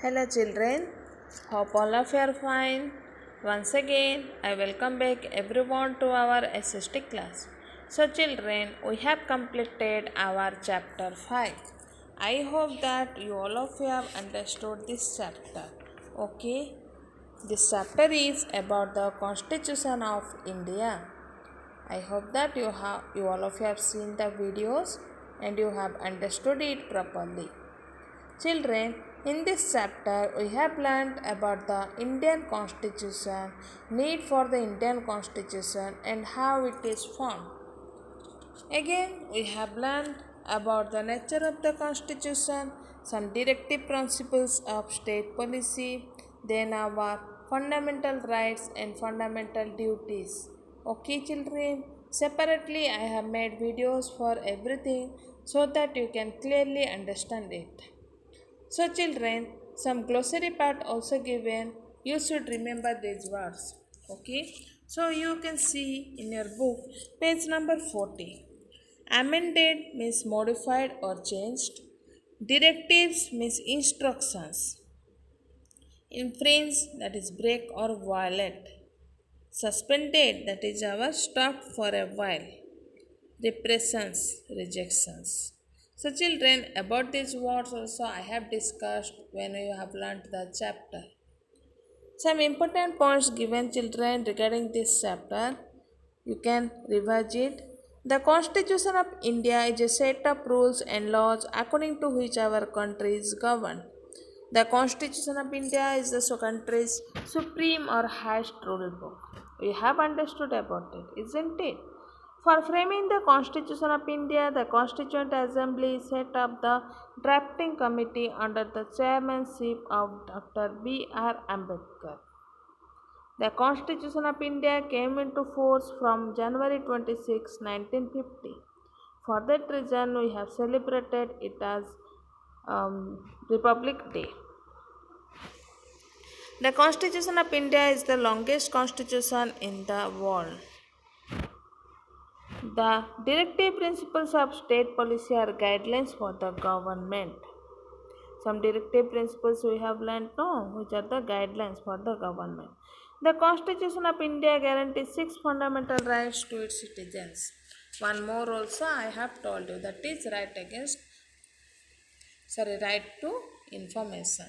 Hello children, hope all of you are fine. Once again, I welcome back everyone to our SST class. So children, we have completed our chapter 5. I hope that you all of you have understood this chapter. Okay, this chapter is about the Constitution of India. I hope that you all of you have seen the videos and you have understood it properly. Children, in this chapter we have learned about the Indian Constitution, need for the Indian Constitution and how it is formed. Again, we have learned about the nature of the Constitution, some directive principles of state policy, then our fundamental rights and fundamental duties. Okay, children, separately I have made videos for everything so that you can clearly understand it. So, children, some glossary part also given. You should remember these words. Okay. So, you can see in your book, page number 40. Amended means modified or changed. Directives means instructions. Infringe, that is break or violate. Suspended, that is our stop for a while. Repressions, rejections. So, children, about these words also I have discussed when you have learnt the chapter. Some important points given, children, regarding this chapter. You can revise it. The Constitution of India is a set of rules and laws according to which our country is governed. The Constitution of India is the country's supreme or highest rule book. We have understood about it, isn't it? For framing the Constitution of India, the Constituent Assembly set up the drafting committee under the chairmanship of Dr. B.R. Ambedkar. The Constitution of India came into force from January 26, 1950. For that reason, we have celebrated it as Republic Day. The Constitution of India is the longest constitution in the world. The directive principles of state policy are guidelines for the government. Some directive principles we have learned now, which are the guidelines for the government. The Constitution of India guarantees 6 fundamental rights to its citizens. One more also I have told you, that is right to information.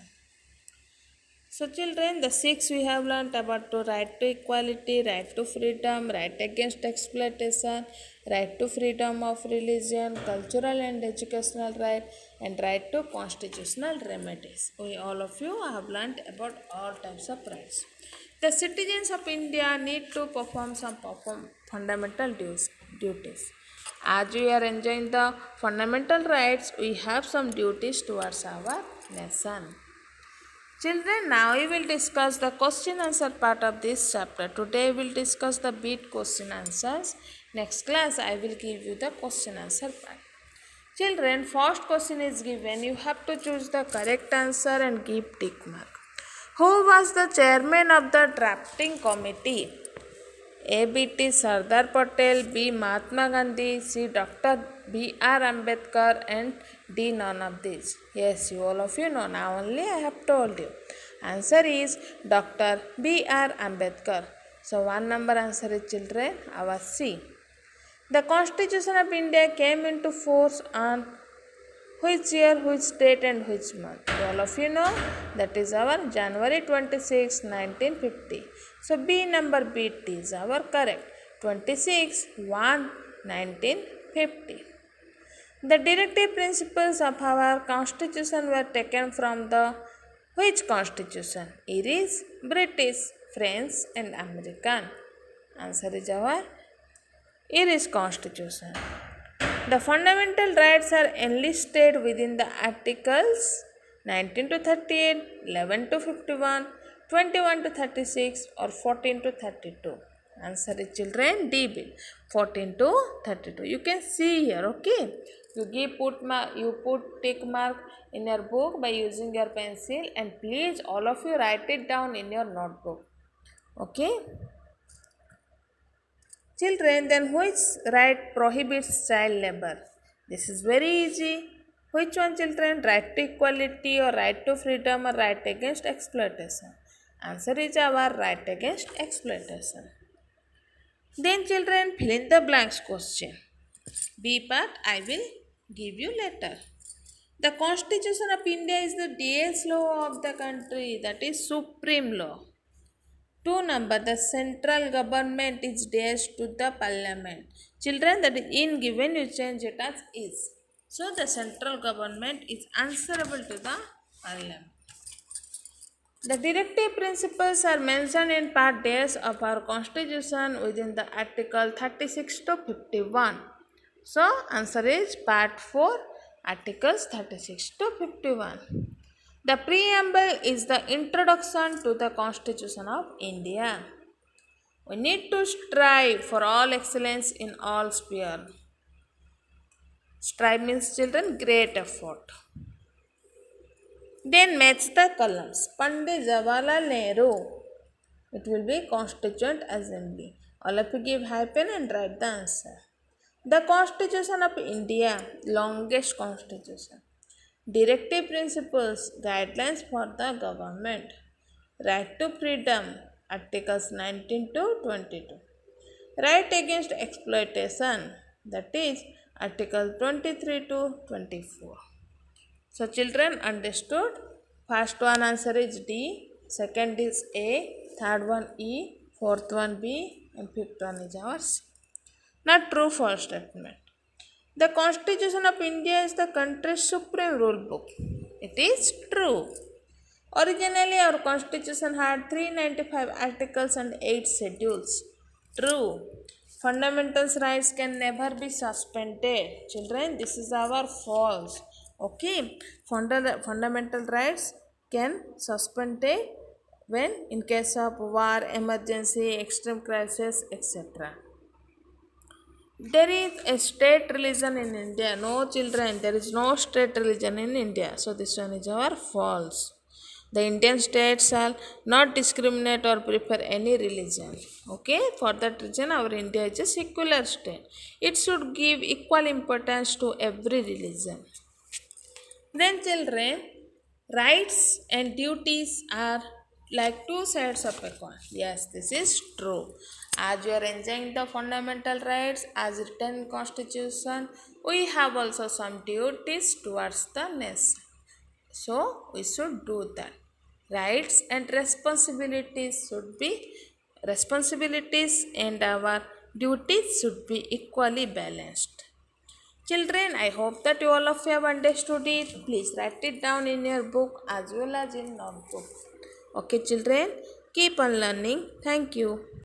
So children, the 6 we have learnt about to right to equality, right to freedom, right against exploitation, right to freedom of religion, cultural and educational right, and right to constitutional remedies. We all of you have learnt about all types of rights. The citizens of India need to perform fundamental duties. As we are enjoying the fundamental rights, we have some duties towards our nation. Children, now we will discuss the question answer part of this chapter. Today we will discuss the bit question answers. Next class I will give you the question answer part. Children, first question is given. You have to choose the correct answer and give tick mark. Who was the chairman of the drafting committee? A. B.T. Sardar Patel, B. Mahatma Gandhi, C. Dr. B.R. Ambedkar, and D. None of these. Yes, you all of you know. Now only I have told you. Answer is Dr. B.R. Ambedkar. So one number answer is, children, our C. The Constitution of India came into force on which year, which date, and which month? All of you know that is our January 26, 1950. So B number bit is our correct. 26 1 1950. The directive principles of our constitution were taken from the which constitution? It is British, French, and American. Answer is our Irish constitution. The fundamental rights are enlisted within the articles 19 to 38, 11 to 51, 21 to 36, or 14 to 32. Answer is, children, D bill, 14 to 32. You can see here, okay. You put tick mark in your book by using your pencil, and please all of you write it down in your notebook. Okay. Children, then which right prohibits child labor? This is very easy. Which one, children? Right to equality or right to freedom or right against exploitation? Answer is our right against exploitation. Then, children, fill in the blanks question. B part I will give you later. The Constitution of India is the DS law of the country, that is supreme law. 2 number, the central government is dash to the parliament. Children, that is in given you change it as is. So the central government is answerable to the parliament. The directive principles are mentioned in part dash of our constitution within the article 36 to 51. So answer is part 4, articles 36 to 51. The preamble is the introduction to the Constitution of India. We need to strive for all excellence in all sphere. Strive means, children, great effort. Then match the columns. Pandit Jawaharlal Nehru. It will be Constituent Assembly. All of you give hyphen and write the answer. The Constitution of India, longest constitution. Directive principles, guidelines for the government. Right to freedom, articles 19 to 22. Right against exploitation, that is article 23 to 24. So children, understood? First one answer is D, second is A, third one E, fourth one B, and fifth one is our C. Now true false statement. The Constitution of India is the country's supreme rule book. It is true. Originally our constitution had 395 articles and 8 schedules. True. Fundamental rights can never be suspended. Children, this is our false. Okay. Fundamental rights can suspended when in case of war, emergency, extreme crisis, etc. There is a state religion in India. No, children, there is no state religion in India. So this one is our false. The Indian state shall not discriminate or prefer any religion. Okay, for that reason our India is a secular state. It should give equal importance to every religion. Then children, rights and duties are like two sides of a coin. Yes, this is true. As you are enjoying the fundamental rights as written in Constitution, we have also some duties towards the nation. So we should do that. Rights and responsibilities and our duties should be equally balanced. Children, I hope that you all of you have understood it. Please write it down in your book as well as in notebook. Okay, children, keep on learning. Thank you.